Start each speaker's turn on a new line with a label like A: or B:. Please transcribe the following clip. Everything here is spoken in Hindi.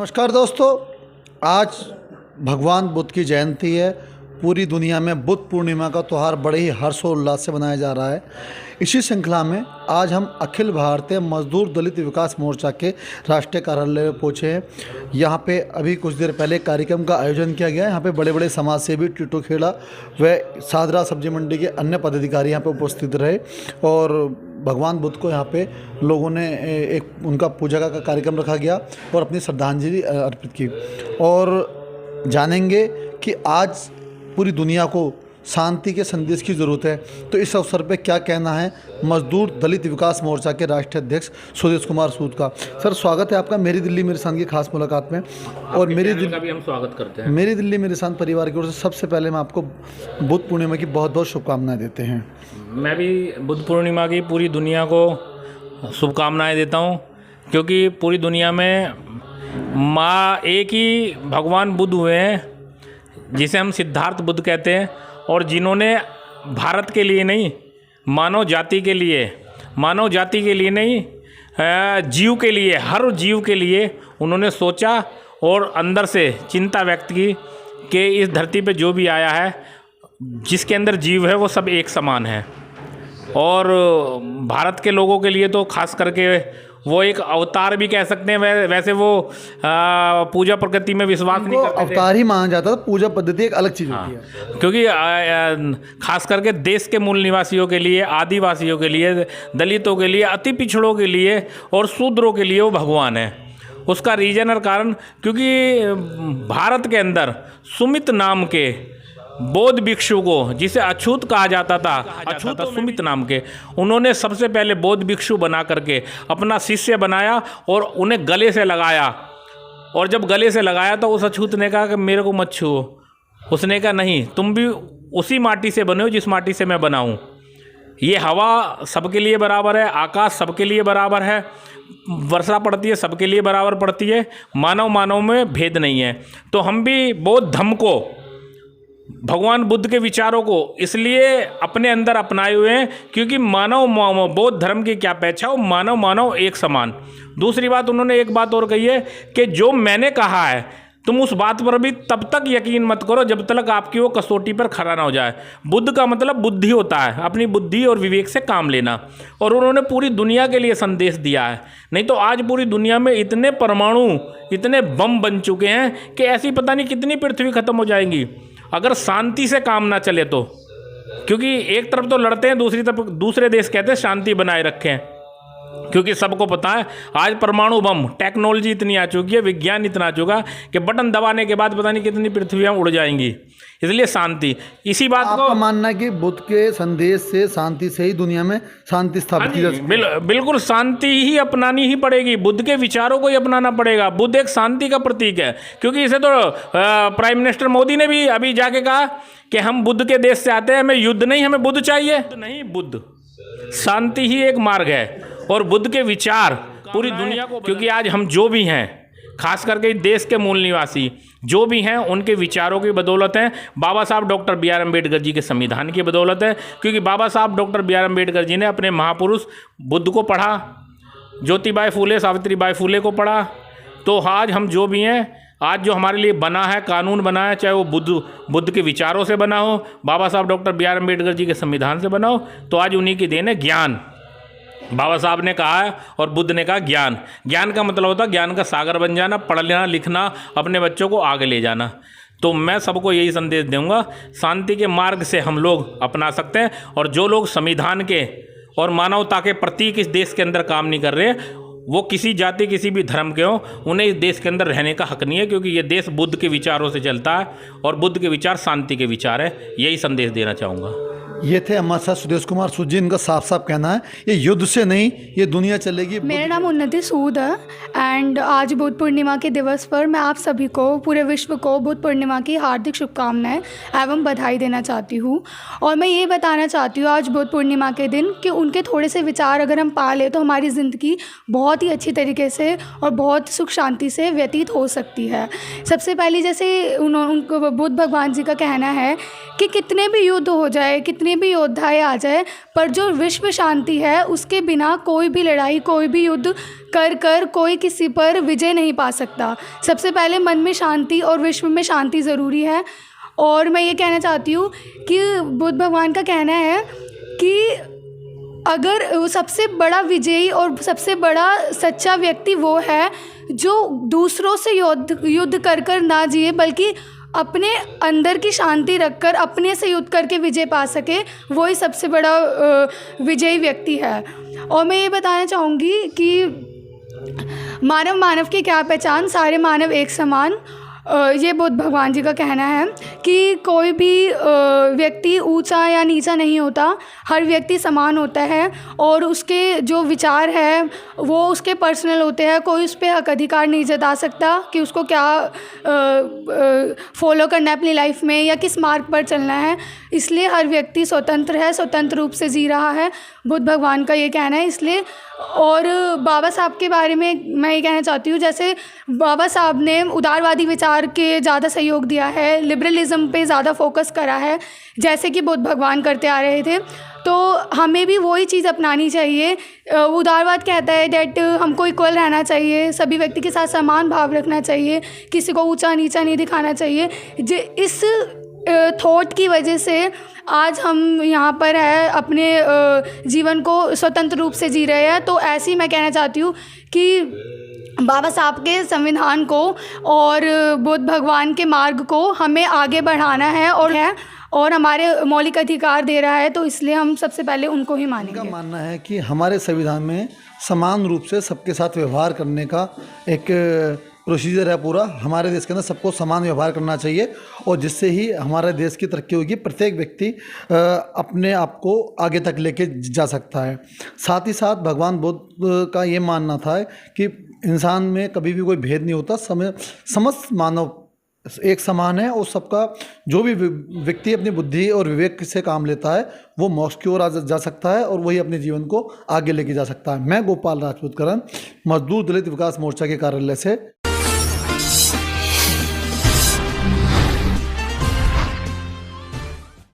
A: नमस्कार दोस्तों, आज भगवान बुद्ध की जयंती है। पूरी दुनिया में बुद्ध पूर्णिमा का त्यौहार बड़े ही हर्षोल्लास से मनाया जा रहा है। इसी श्रृंखला में आज हम अखिल भारतीय मजदूर दलित विकास मोर्चा के राष्ट्रीय कार्यालय पहुँचे हैं। यहाँ पे अभी कुछ देर पहले कार्यक्रम का आयोजन किया गया है। यहाँ पे बड़े बड़े समाज सेवी टिटू खेड़ा व सादरा सब्जी मंडी के अन्य पदाधिकारी यहाँ पे उपस्थित रहे और भगवान बुद्ध को यहाँ पे लोगों ने एक उनका पूजा का कार्यक्रम रखा गया और अपनी श्रद्धांजलि अर्पित की। और जानेंगे कि आज पूरी दुनिया को शांति के संदेश की ज़रूरत है, तो इस अवसर पे क्या कहना है मजदूर दलित विकास मोर्चा के राष्ट्रीय अध्यक्ष सुदेश कुमार सूद का। सर, स्वागत है आपका मेरी दिल्ली मेरे साथ की खास मुलाकात में। और मेरी दिल्ली का भी हम स्वागत करते हैं। मेरी दिल्ली मेरे साथ परिवार की ओर से सबसे पहले मैं आपको बुद्ध पूर्णिमा की बहुत बहुत शुभकामनाएं देते हैं।
B: मैं भी बुद्ध पूर्णिमा की पूरी दुनिया को शुभकामनाएं देता हूं, क्योंकि पूरी दुनिया में एक ही भगवान बुद्ध हुए हैं, जिसे हम सिद्धार्थ बुद्ध कहते हैं, और जिन्होंने भारत के लिए नहीं, मानव जाति के लिए नहीं, जीव के लिए, हर जीव के लिए उन्होंने सोचा और अंदर से चिंता व्यक्त की कि इस धरती पे जो भी आया है, जिसके अंदर जीव है, वो सब एक समान है। और भारत के लोगों के लिए तो खास करके वो एक अवतार भी कह सकते हैं। वैसे वो पूजा प्रकृति में विश्वास नहीं करते,
A: अवतार ही माना जाता था। पूजा पद्धति एक अलग चीज़ होती है।
B: क्योंकि खास करके देश के मूल निवासियों के लिए, आदिवासियों के लिए, दलितों के लिए, अति पिछड़ों के लिए और शूद्रों के लिए वो भगवान है। उसका रीजन और कारण, क्योंकि भारत के अंदर सुमित नाम के बौद्ध भिक्षु को, जिसे अछूत कहा जाता था, सुमित नाम के, उन्होंने सबसे पहले बौद्ध भिक्षु बना करके अपना शिष्य बनाया और उन्हें गले से लगाया। और जब गले से लगाया तो उस अछूत ने कहा कि मेरे को मत छुओ। उसने कहा नहीं, तुम भी उसी माटी से बने हो जिस माटी से मैं बना हूँ। ये हवा सबके लिए बराबर है, आकाश सबके लिए बराबर है, वर्षा पड़ती है सबके लिए बराबर पड़ती है, मानव में भेद नहीं है। तो हम भी बौद्ध धम्म को, भगवान बुद्ध के विचारों को इसलिए अपने अंदर अपनाए हुए हैं क्योंकि बौद्ध धर्म की क्या पहचान, मानव एक समान। दूसरी बात, उन्होंने एक बात और कही है कि जो मैंने कहा है तुम उस बात पर भी तब तक यकीन मत करो जब तक आपकी वो कसौटी पर खड़ा ना हो जाए। बुद्ध का मतलब बुद्धि होता है, अपनी बुद्धि और विवेक से काम लेना। और उन्होंने पूरी दुनिया के लिए संदेश दिया है। नहीं तो आज पूरी दुनिया में इतने परमाणु, इतने बम बन चुके हैं कि ऐसी पता नहीं कितनी पृथ्वी खत्म हो जाएंगी अगर शांति से काम ना चले तो। क्योंकि एक तरफ तो लड़ते हैं, दूसरी तरफ दूसरे देश कहते हैं शांति बनाए रखें। क्योंकि सबको पता है आज परमाणु बम टेक्नोलॉजी इतनी आ चुकी है, विज्ञान इतना आ चुका कि बटन दबाने के बाद पता नहीं कितनी पृथ्वियाँ उड़ जाएंगी। इसलिए शांति, इसी बात को
A: आपका मानना है कि बुद्ध के संदेश से, शांति से ही दुनिया में शांति स्थापित की जा सकती है।
B: बिल्कुल शांति ही अपनानी ही पड़ेगी, बुद्ध के विचारों को ही अपनाना पड़ेगा। बुद्ध एक शांति का प्रतीक है। क्योंकि इसे तो प्राइम मिनिस्टर मोदी ने भी अभी जाके कहा कि हम बुद्ध के देश से आते हैं, हमें युद्ध नहीं, हमें बुद्ध चाहिए। नहीं, बुद्ध शांति ही एक मार्ग है। और बुद्ध के विचार पूरी दुनिया को, क्योंकि आज हम जो भी हैं, खास करके देश के मूल निवासी जो भी हैं, उनके विचारों की बदौलत है, बाबा साहब doctor B are Ambedkar ji के संविधान की बदौलत है। क्योंकि बाबा साहब doctor B are Ambedkar ji ने अपने महापुरुष बुद्ध को पढ़ा, ज्योतिबाई फूले, सावित्रीबाई फूले को पढ़ा। तो आज हम जो भी हैं, आज जो हमारे लिए बना है, कानून बना है, चाहे वो बुद्ध के विचारों से बना हो, बाबा साहब doctor B are Ambedkar ji के संविधान से बना हो, तो आज उन्हीं की देन है ज्ञान। बाबा साहब ने कहा है और बुद्ध ने कहा ज्ञान। ज्ञान का मतलब होता है ज्ञान का सागर बन जाना, पढ़ना लिखना, अपने बच्चों को आगे ले जाना। तो मैं सबको यही संदेश दूंगा, शांति के मार्ग से हम लोग अपना सकते हैं। और जो लोग संविधान के और मानवता के प्रतीक इस देश के अंदर काम नहीं कर रहे, वो किसी जाति, किसी भी धर्म के हो, उन्हें इस देश के अंदर रहने का हक नहीं है। क्योंकि ये देश बुद्ध के विचारों से चलता है और बुद्ध के विचार शांति के विचार है। यही संदेश देना चाहूँगा।
A: ये थे हमारे साथ सुदेश कुमार सूद जी। इनका साफ साफ कहना है ये युद्ध से नहीं, ये दुनिया चलेगी।
C: मेरा नाम उन्नति सूद है एंड आज बुद्ध पूर्णिमा के दिवस पर मैं आप सभी को, पूरे विश्व को बुद्ध पूर्णिमा की हार्दिक शुभकामनाएं एवं बधाई देना चाहती हूँ। और मैं ये बताना चाहती हूँ आज बुद्ध पूर्णिमा के दिन कि उनके थोड़े से विचार अगर हम पा लें तो हमारी ज़िंदगी बहुत ही अच्छी तरीके से और बहुत सुख शांति से व्यतीत हो सकती है। सबसे पहले जैसे उनको बुद्ध भगवान जी का कहना है कि कितने भी युद्ध हो जाए, कितनी कितने भी योद्धाएं आ जाए, पर जो विश्व शांति है उसके बिना कोई भी लड़ाई, कोई भी युद्ध कर कोई किसी पर विजय नहीं पा सकता। सबसे पहले मन में शांति और विश्व में शांति ज़रूरी है। और मैं ये कहना चाहती हूँ कि बुद्ध भगवान का कहना है कि अगर सबसे बड़ा विजयी और सबसे बड़ा सच्चा व्यक्ति वो है जो दूसरों से युद्ध कर ना जिए, बल्कि अपने अंदर की शांति रखकर अपने से युद्ध करके विजय पा सके, वही सबसे बड़ा विजयी व्यक्ति है। और मैं ये बताना चाहूँगी कि मानव की क्या पहचान, सारे मानव एक समान। ये बुद्ध भगवान जी का कहना है कि कोई भी व्यक्ति ऊंचा या नीचा नहीं होता, हर व्यक्ति समान होता है और उसके जो विचार है वो उसके पर्सनल होते हैं। कोई उस पर हक अधिकार नहीं जता सकता कि उसको क्या फॉलो करना है अपनी लाइफ में या किस मार्ग पर चलना है। इसलिए हर व्यक्ति स्वतंत्र है, स्वतंत्र रूप से जी रहा है, बुद्ध भगवान का ये कहना है। इसलिए और बाबा साहब के बारे में मैं ये कहना चाहती हूँ, जैसे बाबा साहब ने उदारवादी विचार के ज़्यादा सहयोग दिया है, लिबरलिज़म पे ज़्यादा फोकस करा है, जैसे कि बुद्ध भगवान करते आ रहे थे। तो हमें भी वही चीज़ अपनानी चाहिए। उदारवाद कहता है डेट हमको इक्वल रहना चाहिए, सभी व्यक्ति के साथ समान भाव रखना चाहिए, किसी को ऊंचा नीचा नहीं दिखाना चाहिए। इस थॉट की वजह से आज हम यहाँ पर है, अपने जीवन को स्वतंत्र रूप से जी रहे हैं। तो ऐसे ही मैं कहना चाहती हूँ कि बाबा साहब के संविधान को और बुद्ध भगवान के मार्ग को हमें आगे बढ़ाना है और हमारे मौलिक अधिकार दे रहा है, तो इसलिए हम सबसे पहले उनको ही मानेंगे।
A: उनका मानना है कि हमारे संविधान में समान रूप से सबके साथ व्यवहार करने का एक प्रोसीजर है पूरा। हमारे देश के अंदर सबको समान व्यवहार करना चाहिए और जिससे ही हमारे देश की तरक्की होगी, प्रत्येक व्यक्ति अपने आप को आगे तक लेके जा सकता है। साथ ही साथ भगवान बुद्ध का ये मानना था कि इंसान में कभी भी कोई भेद नहीं होता, समस्त मानव एक समान है और सबका जो भी व्यक्ति अपनी बुद्धि और विवेक से काम लेता है वो मोक्ष की ओर जा सकता है और वही अपने जीवन को आगे लेके जा सकता है। मैं गोपाल राजपूत करण, मजदूर दलित विकास मोर्चा के कार्यालय से